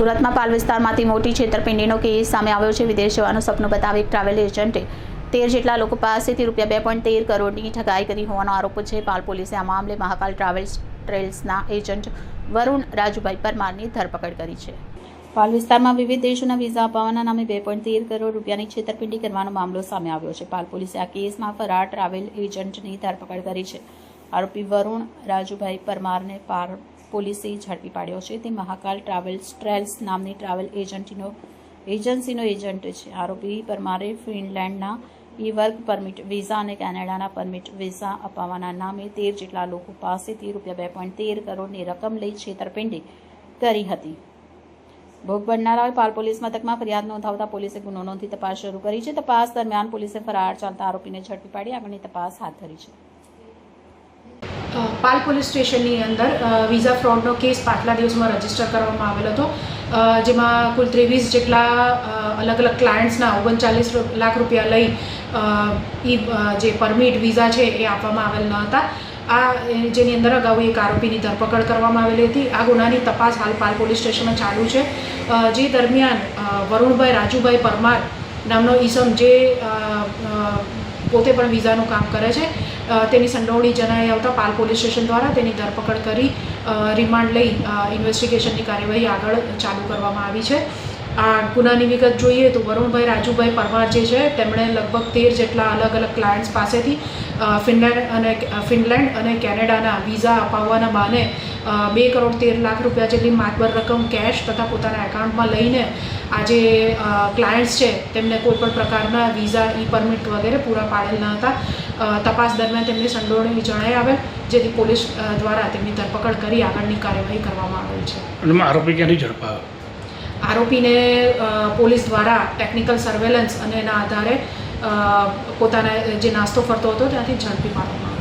સુરતમાં પાલ વિસ્તારમાંથી મોટી છેતરપિંડીનો કેસ સામે આવ્યો છે। વિદેશ જવાનું સપનું બતાવી એક ટ્રાવેલ એજન્ટે 13 જેટલા લોકો પાસેથી ₹2.13 કરોડની ઠગાઈ કરી હોવાનો આરોપ છે। પાલ પોલીસે આ મામલે મહાકાલ ટ્રાવેલ્સના એજન્ટ વરુણ રાજુભાઈ પરમારની ધરપકડ કરી છે। પાલ વિસ્તારમાં વિવિધ દેશોના વિઝા અપાવવાના નામે ₹2.13 કરોડ રૂપિયાની છેતરપિંડી કરવાનો મામલો સામે આવ્યો છે। પાલ પોલીસે આ કેસમાં ફરાર ટ્રાવેલ એજન્ટની ધરપકડ કરી છે। આરોપી વરુણ રાજુભાઈ પરમારને પાલ પોલીસે ઝડપી પાડ્યો છે। તે મહાકાલ ટ્રેલ્સ નામની ટ્રાવેલ એજન્સીનો એજન્ટ છે। આરોપી પરમારે ફિનલેન્ડના વર્ક પરમિટ વિઝા અને કેનેડાના પરમિટ વિઝા અપાવવાના નામે 13 જેટલા લોકો પાસેથી ₹2.13 કરોડની રકમ લઈ છેતરપિંડી કરી હતી। ભોગ બનનારાઓએ પાલ પોલીસ મથકમાં ફરિયાદ નોંધાવતા પોલીસે ગુનો નોંધી તપાસ શરૂ કરી છે। તપાસ દરમિયાન પોલીસે ફરાર ચાલતા આરોપીને ઝડપી પાડી આગળની તપાસ હાથ ધરી છે। પાલ પોલીસ સ્ટેશનની અંદર વિઝા ફ્રોડનો કેસ પાછલા દિવસમાં રજીસ્ટર કરવામાં આવેલો હતો, જેમાં કુલ 23 જેટલા અલગ અલગ ક્લાયન્ટ્સના 39 લાખ રૂપિયા લઈ જે પરમિટ વિઝા છે એ આપવામાં આવેલ ન હતા। જેની અંદર અગાઉ એક આરોપીની ધરપકડ કરવામાં આવેલી હતી। આ ગુનાની તપાસ હાલ પાલ પોલીસ સ્ટેશનમાં ચાલુ છે। જે દરમિયાન વરુણભાઈ રાજુભાઈ પરમાર નામનો ઈસમ જે પોતે પણ વિઝાનું કામ કરે છે, તેની સંડોવણી જણાઈ આવતા પાલ પોલીસ સ્ટેશન દ્વારા તેની ધરપકડ કરી રિમાન્ડ લઈ ઇન્વેસ્ટિગેશનની કાર્યવાહી આગળ ચાલુ કરવામાં આવી છે। આ ગુનાની વિગત જોઈએ તો વરુણભાઈ રાજુભાઈ પરમાર જે છે તેમણે લગભગ 13 જેટલા અલગ અલગ ક્લાયન્ટ્સ પાસેથી ફિનલેન્ડ અને કેનેડાના વિઝા અપાવવાના બહાને 2.13 લાખ રૂપિયા જેટલી માતબર રકમ કેશ તથા પોતાના એકાઉન્ટમાં લઈને આ જે ક્લાયન્ટ્સ છે તેમને કોઈપણ પ્રકારના વિઝા પરમિટ વગેરે પૂરા પાડેલ ન હતા। તપાસ દરમિયાન તેમની સંડોવણી જણાઈ આવેલ, જેથી પોલીસ દ્વારા તેમની ધરપકડ કરી આગળની કાર્યવાહી કરવામાં આવેલ છે। આરોપી ક્યાંથી ઝડપાયો? આરોપીને પોલીસ દ્વારા ટેકનિકલ સર્વેલન્સ અને એના આધારે પોતાના જે નાસ્તો ફરતો હતો ત્યાંથી ઝડપી પાડવામાં